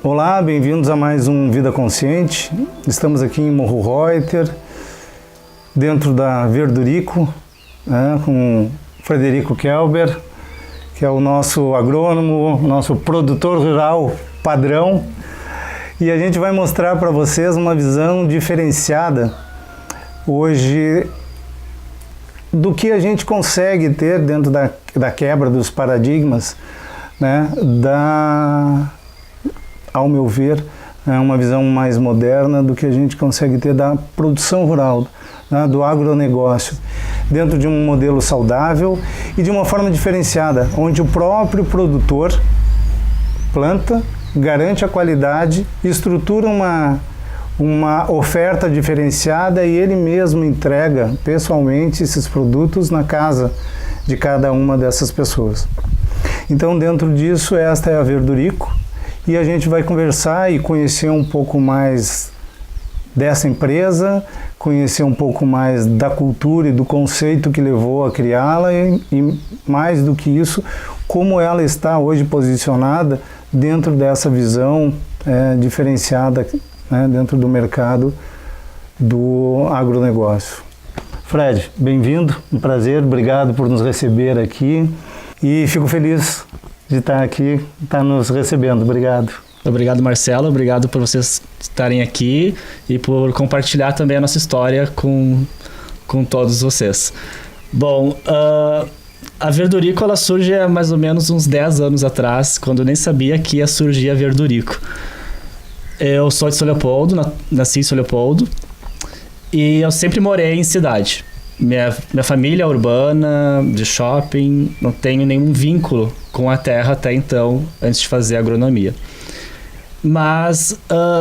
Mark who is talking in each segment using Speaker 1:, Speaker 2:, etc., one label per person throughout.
Speaker 1: Olá, bem-vindos a mais um Vida Consciente. Estamos aqui em Morro Reuter, dentro da Verdurico, com Frederico Kelber, que é o nosso agrônomo, nosso produtor rural padrão. E a gente vai mostrar para vocês uma visão diferenciada hoje do que a gente consegue ter dentro da quebra dos paradigmas, né, ao meu ver, é uma visão mais moderna do que a gente consegue ter da produção rural, né, do agronegócio, dentro de um modelo saudável e de uma forma diferenciada, onde o próprio produtor planta, garante a qualidade, estrutura uma oferta diferenciada e ele mesmo entrega pessoalmente esses produtos na casa de cada uma dessas pessoas. Então, dentro disso, esta é a Verdurico, e a gente vai conversar e conhecer um pouco mais dessa empresa, conhecer um pouco mais da cultura e do conceito que levou a criá-la e mais do que isso, como ela está hoje posicionada dentro dessa visão diferenciada, né, dentro do mercado do agronegócio. Fred, bem-vindo, um prazer, obrigado por nos receber aqui e fico feliz de estar aqui, estar nos recebendo. Obrigado.
Speaker 2: Obrigado, Marcelo. Obrigado por vocês estarem aqui e por compartilhar também a nossa história com todos vocês. Bom, a Verdurico ela surge há mais ou menos uns 10 anos atrás, quando eu nem sabia que ia surgir a Verdurico. Eu sou de São Leopoldo, nasci em São Leopoldo e eu sempre morei em cidade. Minha família é urbana, de shopping, não tenho nenhum vínculo com a terra até então, antes de fazer agronomia. Mas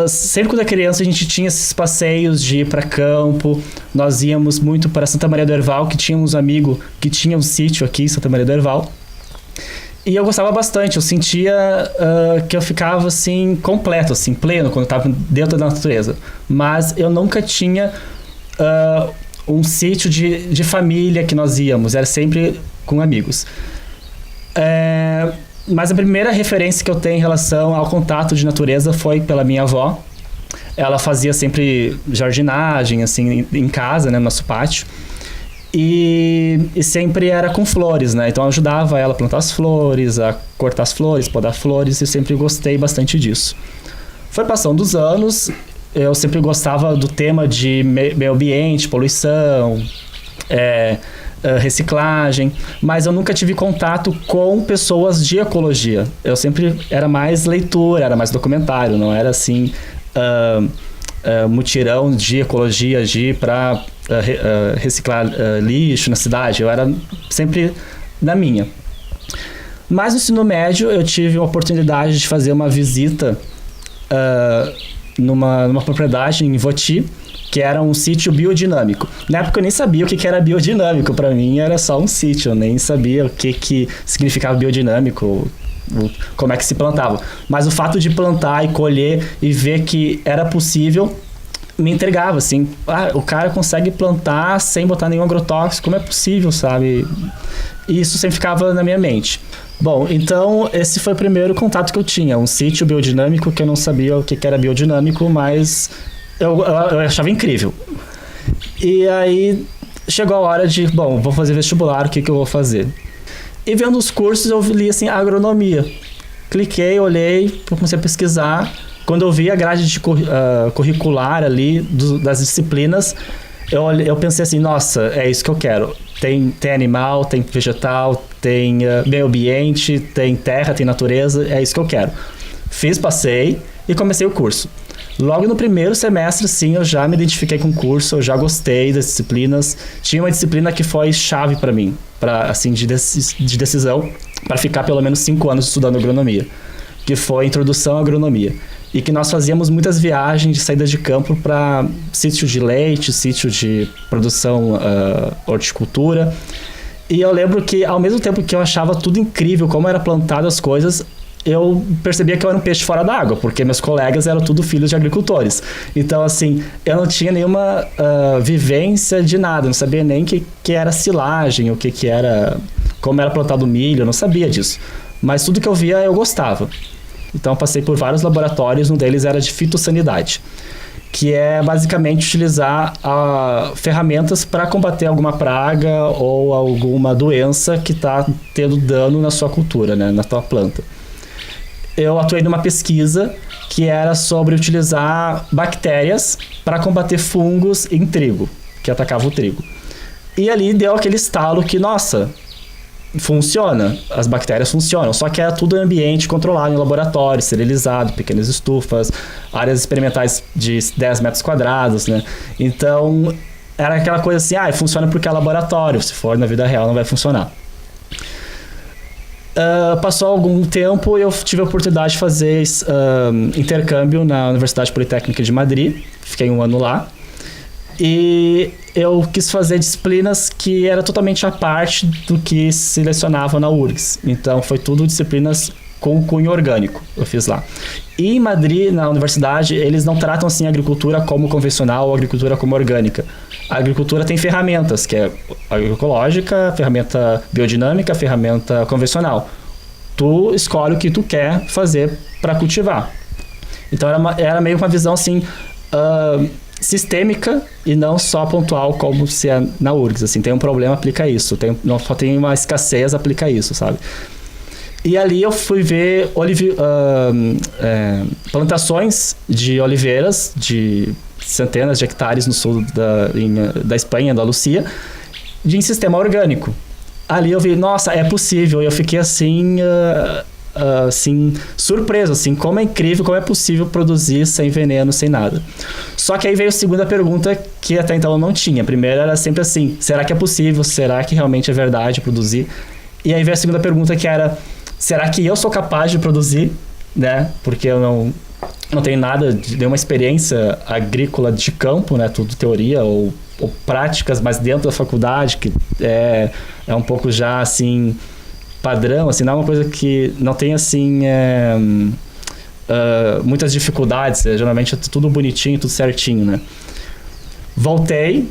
Speaker 2: sempre quando era criança a gente tinha esses passeios de ir para campo, nós íamos muito para Santa Maria do Herval, que tínhamos um amigo que tinha um sítio aqui em Santa Maria do Herval. E eu gostava bastante, eu sentia que eu ficava assim, completo, assim, pleno, quando eu estava dentro da natureza. Mas eu nunca tinha um sítio de família que nós íamos, era sempre com amigos. Mas a primeira referência que eu tenho em relação ao contato de natureza foi pela minha avó. Ela fazia sempre jardinagem, assim, em casa, né, no nosso pátio. E sempre era com flores, né? Então eu ajudava ela a plantar as flores, a cortar as flores, podar flores, e sempre gostei bastante disso. Foi passando os anos, eu sempre gostava do tema de meio ambiente, poluição, reciclagem, mas eu nunca tive contato com pessoas de ecologia. Eu sempre era mais leitura, era mais documentário, não era assim mutirão de ecologia, de ir para reciclar lixo na cidade. Eu era sempre na minha. Mas no ensino médio eu tive a oportunidade de fazer uma visita numa propriedade em Voti, que era um sítio biodinâmico. Na época eu nem sabia o que era biodinâmico, para mim era só um sítio, eu nem sabia o que significava biodinâmico, como é que se plantava. Mas o fato de plantar e colher e ver que era possível me intrigava, assim, o cara consegue plantar sem botar nenhum agrotóxico, como é possível, sabe? E isso sempre ficava na minha mente. Bom, então esse foi o primeiro contato que eu tinha, um sítio biodinâmico, que eu não sabia o que era biodinâmico, mas eu achava incrível. E aí chegou a hora de, bom, vou fazer vestibular, o que eu vou fazer? E vendo os cursos eu li assim, agronomia. Cliquei, olhei, comecei a pesquisar. Quando eu vi a grade curricular ali das disciplinas, eu pensei assim, nossa, é isso que eu quero. Tem animal, tem vegetal, tem meio ambiente, tem terra, tem natureza, é isso que eu quero. Passei e comecei o curso. Logo no primeiro semestre, sim, eu já me identifiquei com o curso, eu já gostei das disciplinas. Tinha uma disciplina que foi chave para mim, assim, de decisão, para ficar pelo menos 5 anos estudando agronomia, que foi a Introdução à Agronomia. E que nós fazíamos muitas viagens de saídas de campo para sítio de leite, sítio de produção horticultura. E eu lembro que, ao mesmo tempo que eu achava tudo incrível, como era plantado as coisas, eu percebia que eu era um peixe fora d'água, porque meus colegas eram tudo filhos de agricultores. Então, assim, eu não tinha nenhuma vivência de nada, não sabia nem que era silagem, que era, como era plantado milho, eu não sabia disso. Mas tudo que eu via, eu gostava. Então passei por vários laboratórios, um deles era de fitossanidade, que é basicamente utilizar ferramentas para combater alguma praga ou alguma doença que está tendo dano na sua cultura, né, na tua planta. Eu atuei numa pesquisa que era sobre utilizar bactérias para combater fungos em trigo, que atacavam o trigo. E ali deu aquele estalo que, nossa, funciona, as bactérias funcionam, só que era tudo em ambiente controlado, em laboratório, esterilizado, pequenas estufas, áreas experimentais de 10 metros quadrados, né? Então, era aquela coisa assim, funciona porque é laboratório, se for na vida real não vai funcionar. Passou algum tempo e eu tive a oportunidade de fazer intercâmbio na Universidade Politécnica de Madrid, fiquei um ano lá, e eu quis fazer disciplinas que era totalmente à parte do que se lecionava na URGS. Então, foi tudo disciplinas com cunho orgânico, eu fiz lá. E em Madrid, na universidade, eles não tratam assim a agricultura como convencional ou a agricultura como orgânica. A agricultura tem ferramentas, que é agroecológica, ferramenta biodinâmica, ferramenta convencional. Tu escolhe o que tu quer fazer para cultivar. Então, era meio uma visão assim... sistêmica e não só pontual como se é na URGS, assim, tem um problema, aplica isso, só tem uma escassez, aplica isso, sabe? E ali eu fui ver plantações de oliveiras de centenas de hectares no sul da Espanha, Andalucia, em sistema orgânico. Ali eu vi, nossa, é possível, e eu fiquei assim... assim, surpreso, assim, como é incrível, como é possível produzir sem veneno, sem nada. Só que aí veio a segunda pergunta que até então eu não tinha. A primeira era sempre assim, será que é possível? Será que realmente é verdade produzir? E aí veio a segunda pergunta que era, será que eu sou capaz de produzir? Né? Porque eu não tenho nada, nenhuma experiência agrícola de campo, né? Tudo teoria ou práticas, mas dentro da faculdade, que é um pouco já, assim... padrão, assim, não é uma coisa que não tem, assim, muitas dificuldades, geralmente é tudo bonitinho, tudo certinho, né? Voltei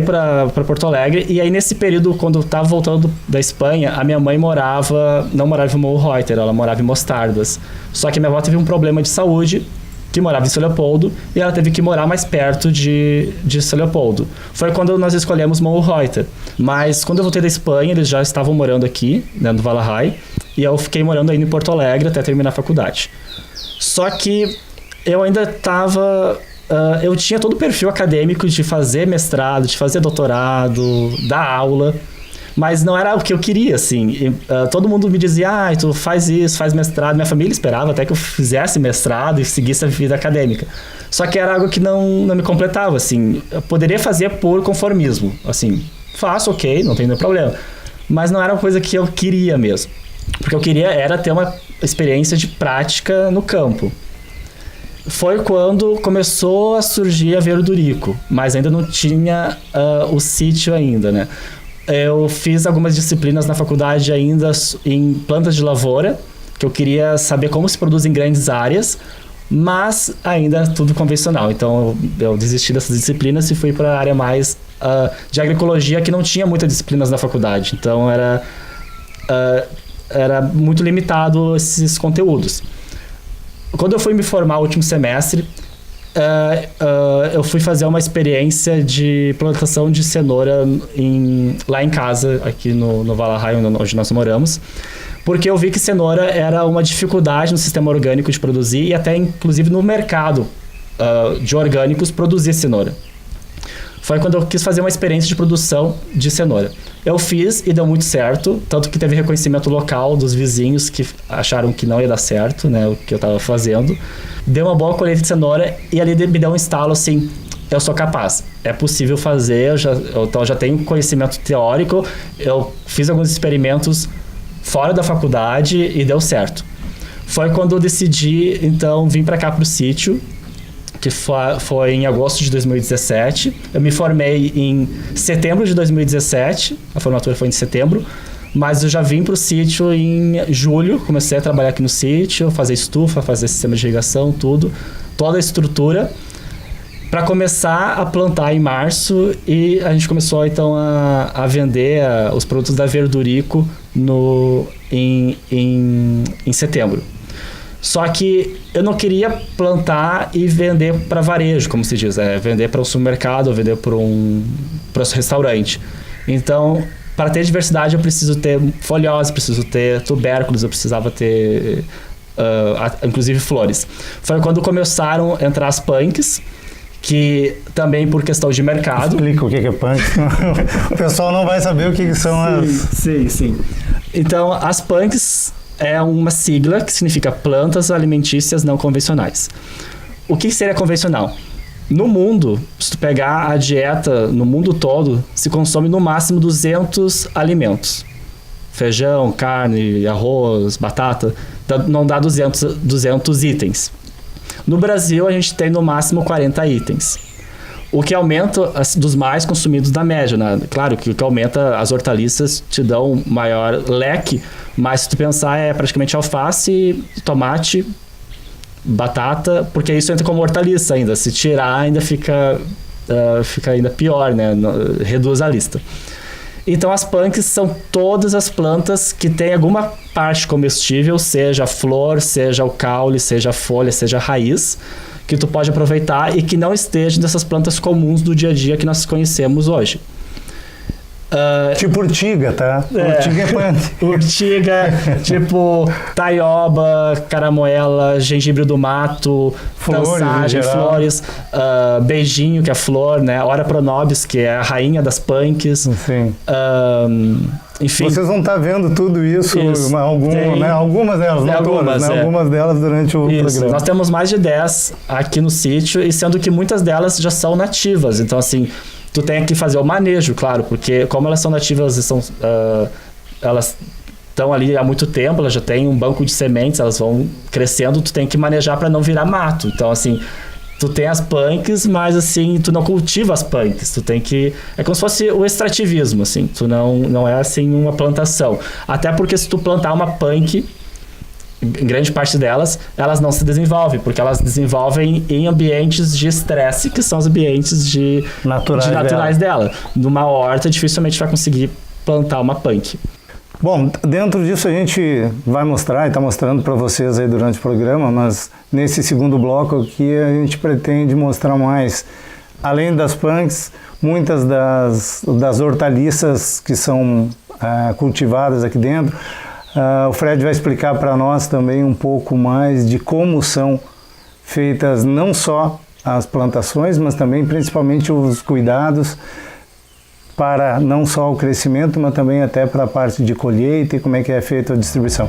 Speaker 2: para Porto Alegre, e aí nesse período, quando eu estava voltando da Espanha, a minha mãe não morava em Morro Reuter, ela morava em Mostardas. Só que a minha avó teve um problema de saúde, que morava em São Leopoldo, e ela teve que morar mais perto de São Leopoldo. Foi quando nós escolhemos Morro Reuter. Mas quando eu voltei da Espanha, eles já estavam morando aqui, né, no Valahai, e eu fiquei morando ainda em Porto Alegre até terminar a faculdade. Só que eu ainda estava... eu tinha todo o perfil acadêmico de fazer mestrado, de fazer doutorado, dar aula, mas não era o que eu queria, assim. Todo mundo me dizia, tu faz isso, faz mestrado. Minha família esperava até que eu fizesse mestrado e seguisse a vida acadêmica. Só que era algo que não me completava, assim. Eu poderia fazer por conformismo, assim. Faço, ok, não tem nenhum problema. Mas não era uma coisa que eu queria mesmo. Porque eu queria era ter uma experiência de prática no campo. Foi quando começou a surgir a Verdurico, mas ainda não tinha o sítio ainda, né? Eu fiz algumas disciplinas na faculdade ainda em plantas de lavoura, que eu queria saber como se produz em grandes áreas, mas ainda tudo convencional. Então eu desisti dessas disciplinas e fui para a área mais de agroecologia, que não tinha muitas disciplinas na faculdade. Então era muito limitado esses conteúdos. Quando eu fui me formar no último semestre, eu fui fazer uma experiência de plantação de cenoura lá em casa, aqui no Valahai, onde nós moramos, porque eu vi que cenoura era uma dificuldade no sistema orgânico de produzir e até inclusive no mercado de orgânicos produzir cenoura. Foi quando eu quis fazer uma experiência de produção de cenoura. Eu fiz e deu muito certo, tanto que teve reconhecimento local dos vizinhos que acharam que não ia dar certo, né, o que eu estava fazendo. Deu uma boa colheita de cenoura e ali me deu um estalo assim, eu sou capaz, é possível fazer, eu já tenho conhecimento teórico, eu fiz alguns experimentos fora da faculdade e deu certo. Foi quando eu decidi, então, vir para cá para o sítio, que foi em agosto de 2017. Eu me formei em setembro de 2017, a formatura foi em setembro, mas eu já vim para o sítio em julho, comecei a trabalhar aqui no sítio, fazer estufa, fazer sistema de irrigação, toda a estrutura. para começar a plantar em março, e a gente começou então a vender os produtos da Verdurico em setembro. Só que eu não queria plantar e vender para varejo, como se diz, vender para um supermercado, vender para um restaurante. Então, para ter diversidade, eu preciso ter folhose, preciso ter tubérculos, eu precisava ter, inclusive, flores. Foi quando começaram a entrar as punks, que também por questão de mercado...
Speaker 1: Explica o que é punk. O pessoal não vai saber o que são as...
Speaker 2: Sim. Então, as punks é uma sigla que significa plantas alimentícias não convencionais. O que seria convencional? No mundo, se tu pegar a dieta no mundo todo, se consome no máximo 200 alimentos. Feijão, carne, arroz, batata, não dá 200 itens. No Brasil, a gente tem no máximo 40 itens. O que aumenta dos mais consumidos da média, né? Claro que o que aumenta, as hortaliças te dão um maior leque, mas se tu pensar é praticamente alface, tomate, batata, porque isso entra como hortaliça ainda. Se tirar, ainda fica ainda pior, né? Reduz a lista. Então as punks são todas as plantas que têm alguma parte comestível, seja a flor, seja o caule, seja a folha, seja a raiz, que tu pode aproveitar e que não esteja dessas plantas comuns do dia a dia que nós conhecemos hoje.
Speaker 1: Tipo urtiga, tá? Urtiga é punk.
Speaker 2: Urtiga, tipo taioba, caramoela, gengibre do mato, tansagem, flores, beijinho, que é a flor, né? Ora pronobis, que é a rainha das punks.
Speaker 1: Sim.
Speaker 2: Enfim.
Speaker 1: Vocês vão estar vendo tudo isso, algumas delas, não todas, né? Algumas delas durante o programa.
Speaker 2: Nós temos mais de 10 aqui no sítio, e sendo que muitas delas já são nativas. Então, assim, tu tem que fazer o manejo, claro, porque como elas são nativas e elas estão ali há muito tempo, elas já têm um banco de sementes, elas vão crescendo, tu tem que manejar para não virar mato. Então, assim, tu tem as punks, mas assim, tu não cultiva as punks, tu tem que... É como se fosse o extrativismo, assim, tu não é assim uma plantação. Até porque se tu plantar uma punk, em grande parte delas, elas não se desenvolvem, porque elas desenvolvem em ambientes de estresse, que são os ambientes naturais dela. Numa horta, dificilmente vai conseguir plantar uma punk.
Speaker 1: Bom, dentro disso a gente vai mostrar e está mostrando para vocês aí durante o programa, mas nesse segundo bloco aqui a gente pretende mostrar mais, além das punks, muitas das hortaliças que são cultivadas aqui dentro. O Fred vai explicar para nós também um pouco mais de como são feitas não só as plantações, mas também principalmente os cuidados para não só o crescimento, mas também até para a parte de colheita e como é que é feita a distribuição.